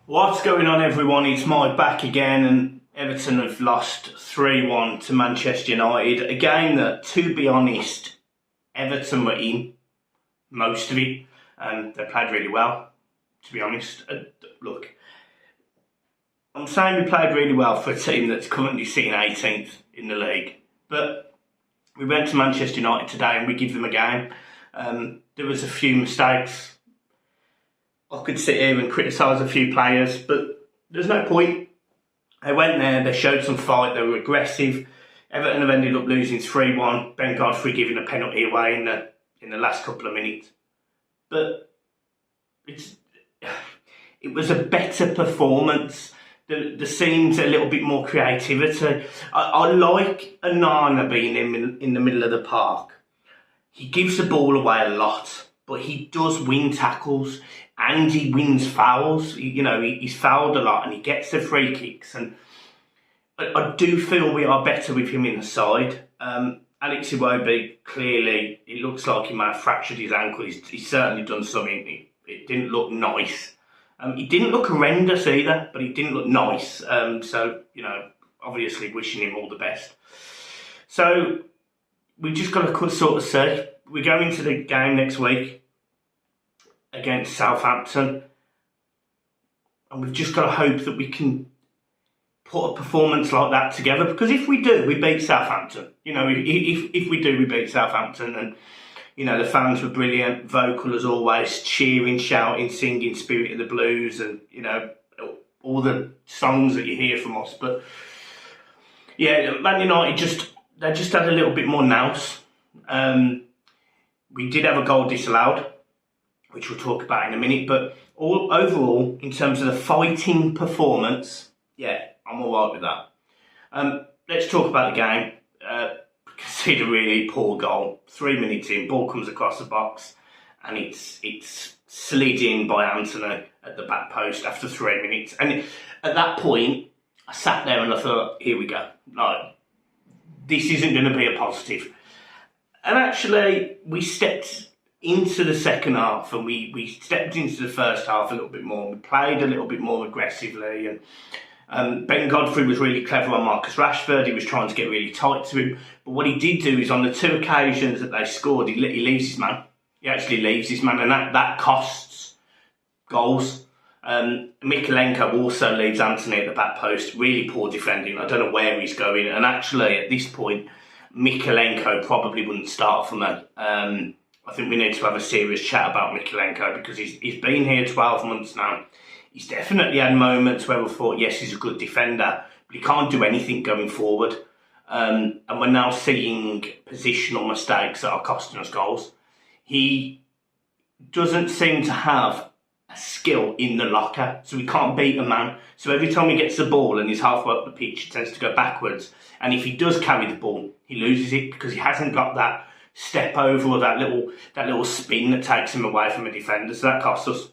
What's going on, everyone? It's Mike back again, and Everton have lost 3-1 to Manchester United. A game that, to be honest, Everton were in most of it. They played really well, to be honest. Look, I'm saying we played really well for a team that's currently sitting 18th in the league. But we went to Manchester United today and we give them a game. There was a few mistakes. I could sit here and criticise a few players, but there's no point. They went there, they showed some fight, they were aggressive. Everton have ended up losing 3-1. Ben Godfrey giving a penalty away in the last couple of minutes. But it was a better performance. There seems a little bit more creativity. I like Onana being in the middle of the park. He gives the ball away a lot, but he does win tackles and he wins fouls. He's fouled a lot and he gets the free kicks. And I do feel we are better with him in the side. Alex Iwobi, clearly, it looks like he might have fractured his ankle. He's certainly done something. It didn't look nice. He didn't look horrendous either, but he didn't look nice. Obviously wishing him all the best. So we've just got to sort of see. We go into the game next week against Southampton, and we've just got to hope that we can put a performance like that together, because if we do, we beat Southampton. If we do, we beat Southampton, and the fans were brilliant, vocal as always, cheering, shouting, singing Spirit of the Blues, and all the songs that you hear from us. But yeah, Man United they just had a little bit more nous. We did have a goal disallowed, which we'll talk about in a minute, but overall, in terms of the fighting performance, yeah, I'm all right with that. Let's talk about the game. Concede a really poor goal. 3 minutes in, ball comes across the box, and it's slid in by Anthony at the back post after 3 minutes. And at that point, I sat there and I thought, here we go. Like, this isn't going to be a positive. And actually, we stepped into the second half, and we stepped into the first half a little bit more. We played a little bit more aggressively, and Ben Godfrey was really clever on Marcus Rashford. He was trying to get really tight to him. But what he did do is, on the 2 occasions that they scored, he leaves his man. He actually leaves his man, and that costs goals. Mykolenko also leaves Anthony at the back post. Really poor defending. I don't know where he's going. And actually, at this point, Mykolenko probably wouldn't start for me. I think we need to have a serious chat about Mykolenko, because he's been here 12 months now. He's definitely had moments where we thought, yes, he's a good defender, but he can't do anything going forward. And we're now seeing positional mistakes that are costing us goals. He doesn't seem to have a skill in the locker, so he can't beat a man. So every time he gets the ball and he's halfway up the pitch, he tends to go backwards. And if he does carry the ball, he loses it because he hasn't got that step over or that little spin that takes him away from a defender. So that costs us.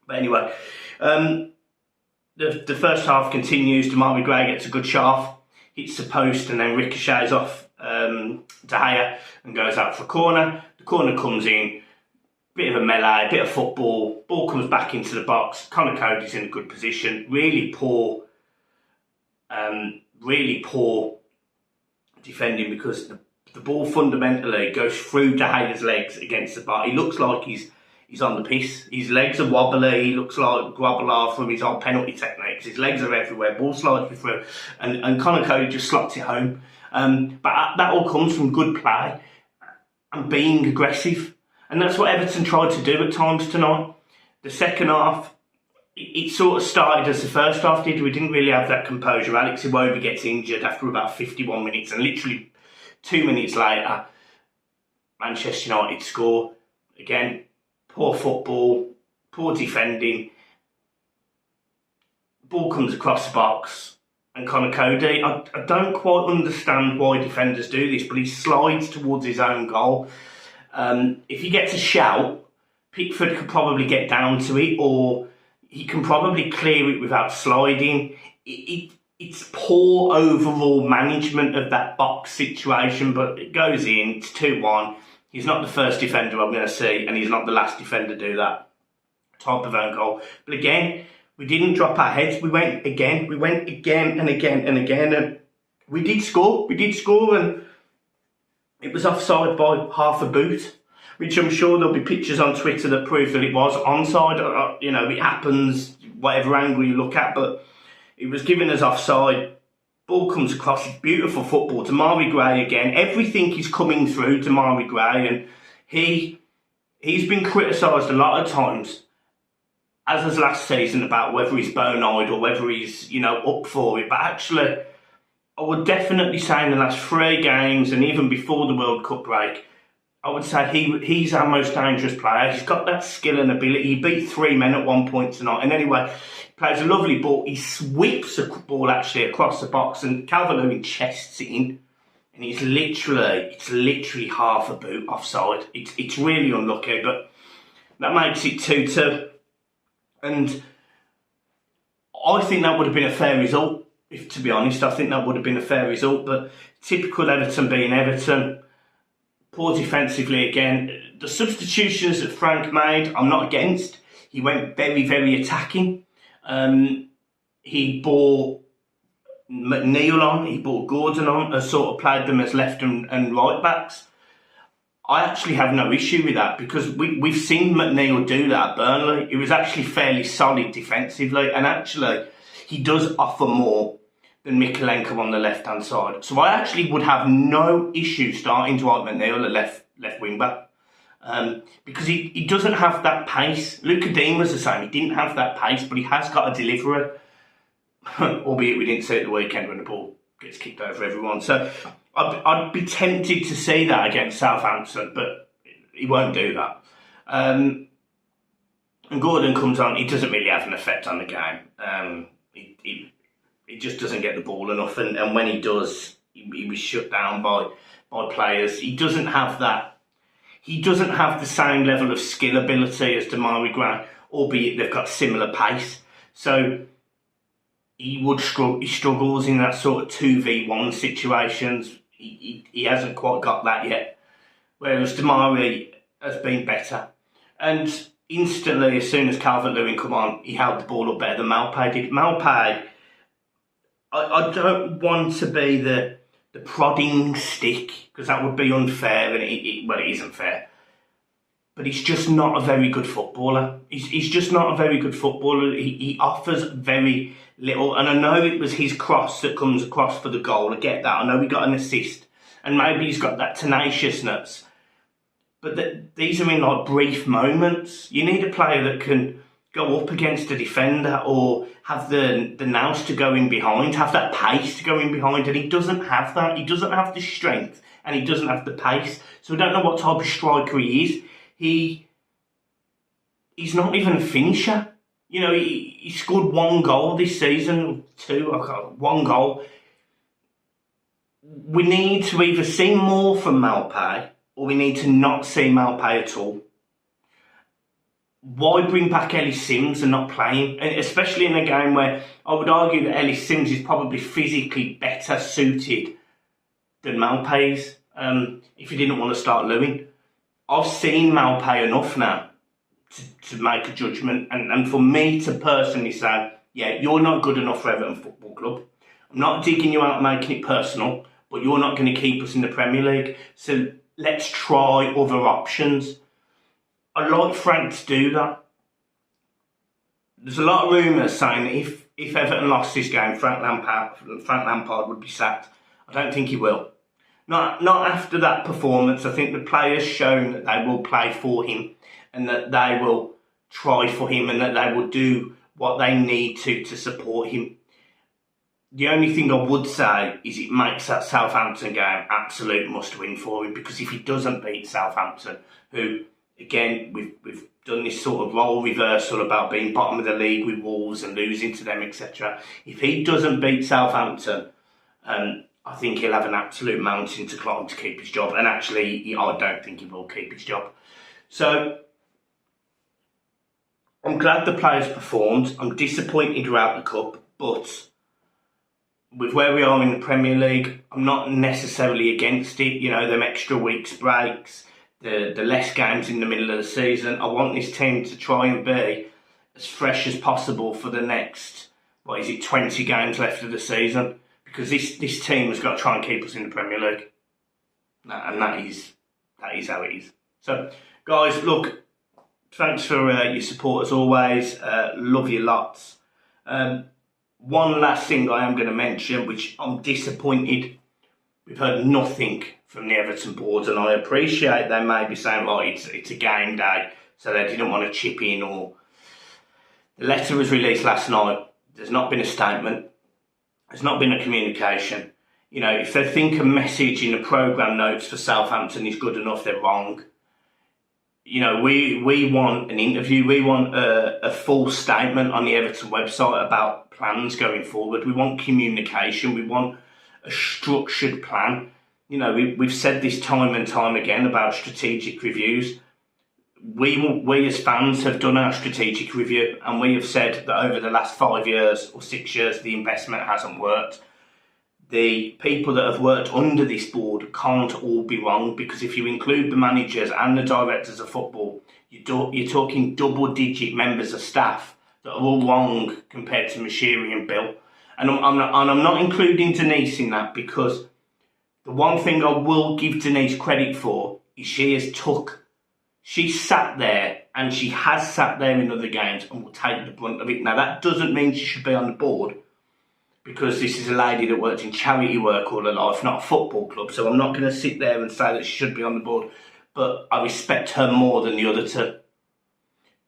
But anyway, the first half continues. Demarai Gray gets a good shot off, hits the post, and then ricochets off De Gea and goes out for a corner. The corner comes in, bit of a melee, bit of football. Ball comes back into the box. Conor Cody's in a good position. Really poor defending, because the ball fundamentally goes through De Gea's legs against the bar. He looks like he's on the piss. His legs are wobbly. He looks like Grobbelaar from his old penalty techniques. His legs are everywhere. Ball slides through, and Conor Cody just slots it home. But that all comes from good play and being aggressive. And that's what Everton tried to do at times tonight. The second half, it sort of started as the first half did. We didn't really have that composure. Alex Iwobi gets injured after about 51 minutes, and literally 2 minutes later, Manchester United score. Again, poor football, poor defending. Ball comes across the box, and Conor Cody, I don't quite understand why defenders do this, but he slides towards his own goal. If he gets a shout, Pickford could probably get down to it, or he can probably clear it without sliding. It's poor overall management of that box situation, but it goes in, it's 2-1. He's not the first defender I'm going to see, and he's not the last defender to do that type of own goal. But again, We didn't drop our heads. We went again and again and again. And we did score. And it was offside by half a boot, which I'm sure there'll be pictures on Twitter that prove that it was onside. You know, it happens, whatever angle you look at, but it was given as offside. Ball comes across, beautiful football. Demarai Gray again. Everything is coming through Demarai Gray, and he's been criticised a lot of times, as was last season, about whether he's bonide or whether he's, you know, up for it. But actually, I would definitely say in the last 3 games, and even before the World Cup break, I would say he's our most dangerous player. He's got that skill and ability. He beat 3 men at one point tonight. And anyway, he plays a lovely ball. He sweeps the ball actually across the box, and Calvert-Lewin chests it in. And it's literally half a boot offside. It's really unlucky, but that makes it 2-2. And I think that would have been a fair result. If, to be honest, I think that would have been a fair result, but typical Everton being Everton. Poor defensively again. The substitutions that Frank made, I'm not against. He went very, very attacking. He brought McNeil on, he brought Gordon on, and sort of played them as left and right backs. I actually have no issue with that, because we've seen McNeil do that at Burnley. He was actually fairly solid defensively, and actually he does offer more than Mikalenko on the left-hand side. So I actually would have no issue starting Dwight McNeil at left wing-back. Because he doesn't have that pace. Luka Dean was the same. He didn't have that pace, but he has got a delivery. Albeit we didn't see it at the weekend when the ball gets kicked over everyone. So I'd be tempted to see that against Southampton, but he won't do that. And Gordon comes on. He doesn't really have an effect on the game. He just doesn't get the ball enough, and when he does, he was shut down by players. He doesn't have that. He doesn't have the same level of skill ability as Demarai Gray, albeit they've got similar pace. So he struggles in that sort of 2v1 situations. He hasn't quite got that yet. Whereas Demarai has been better. And instantly, as soon as Calvert-Lewin come on, he held the ball up better than Maupay did. Maupay, I don't want to be the prodding stick, because that would be unfair, and it isn't fair. But he's just not a very good footballer. He's just not a very good footballer. He offers very little. And I know it was his cross that comes across for the goal. I get that. I know he got an assist. And maybe he's got that tenaciousness. But these are in like brief moments. You need a player that can go up against a defender or have the nous to go in behind, have that pace to go in behind. And he doesn't have that. He doesn't have the strength and he doesn't have the pace. So I don't know what type of striker he is. He's not even a finisher. You know, he scored 1 goal this season, 2, 1 goal. We need to either see more from Maupay, or we need to not see Maupay at all. Why bring back Ellis Sims and not play him? And especially in a game where I would argue that Ellis Sims is probably physically better suited than Maupay is, if he didn't want to start Lewin. I've seen Maupay enough now to make a judgment, and for me to personally say, yeah, you're not good enough for Everton Football Club. I'm not digging you out and making it personal, but you're not going to keep us in the Premier League. So let's try other options. I'd like Frank to do that. There's a lot of rumours saying that if Everton lost this game, Frank Lampard would be sacked. I don't think he will. Not after that performance. I think the players shown that they will play for him and that they will try for him and that they will do what they need to support him. The only thing I would say is it makes that Southampton game absolute must-win for him, because if he doesn't beat Southampton, who, again, we've done this sort of role reversal about being bottom of the league with Wolves and losing to them, etc. If he doesn't beat Southampton, I think he'll have an absolute mountain to climb to keep his job. And actually, I don't think he will keep his job. So I'm glad the players performed. I'm disappointed we're out the cup, but with where we are in the Premier League, I'm not necessarily against it. You know, them extra weeks breaks, the less games in the middle of the season. I want this team to try and be as fresh as possible for the next, 20 games left of the season, because this team has got to try and keep us in the Premier League, and that is how it is. So, guys, look, thanks for your support as always. Love you lots. One last thing I am going to mention, which I'm disappointed. We've heard nothing from the Everton board, and I appreciate they may be saying, it's a game day, so they didn't want to chip in, or the letter was released last night. There's not been a statement. There's not been a communication. If they think a message in the programme notes for Southampton is good enough, they're wrong. We want an interview. We want a full statement on the Everton website about plans going forward. We want communication. We want a structured plan. We've said this time and time again about strategic reviews. We as fans have done our strategic review, and we have said that over the last 5 years or 6 years, the investment hasn't worked. The people that have worked under this board can't all be wrong, because if you include the managers and the directors of football, you're talking double-digit members of staff that are all wrong compared to Mashiri and Bill. And I'm not including Denise in that, because the one thing I will give Denise credit for is she sat there, and she has sat there in other games and will take the brunt of it. Now, that doesn't mean she should be on the board, because this is a lady that worked in charity work all her life, not a football club. So I'm not going to sit there and say that she should be on the board, but I respect her more than the other two.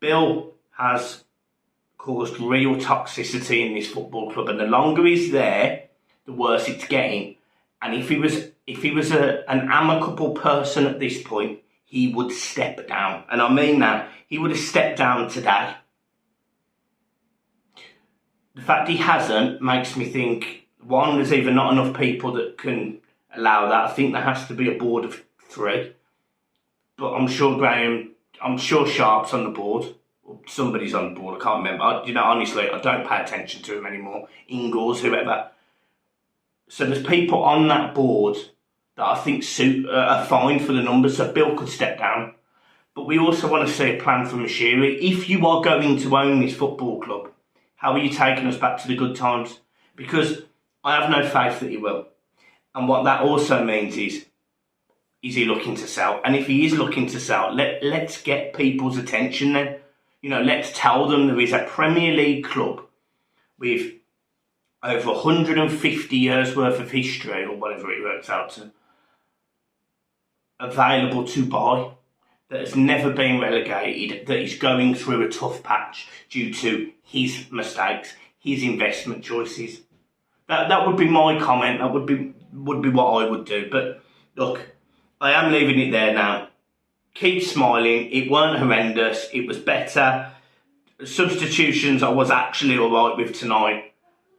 Bill has caused real toxicity in this football club, and the longer he's there, the worse it's getting. And if he was an amicable person at this point, he would step down. And I mean that. He would have stepped down today. The fact he hasn't makes me think, one, there's either not enough people that can allow that. I think there has to be a board of 3. But I'm sure Sharp's on the board. Or somebody's on the board, I can't remember. Honestly, I don't pay attention to him anymore. Ingalls, whoever. So there's people on that board that I think are fine for the numbers, so Bill could step down. But we also want to see a plan for Mashiri. If you are going to own this football club, how are you taking us back to the good times? Because I have no faith that he will. And what that also means is he looking to sell? And if he is looking to sell, let's get people's attention then. Let's tell them there is a Premier League club with over 150 years worth of history, or whatever it works out to, available to buy, that has never been relegated, that is going through a tough patch due to his mistakes, his investment choices. That would be my comment. That would be what I would do. But look, I am leaving it there now. Keep smiling. It weren't horrendous. It was better. Substitutions I was actually alright with tonight.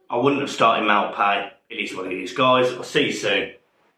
I wouldn't have started Malpay. It is what it is, guys. I'll see you soon.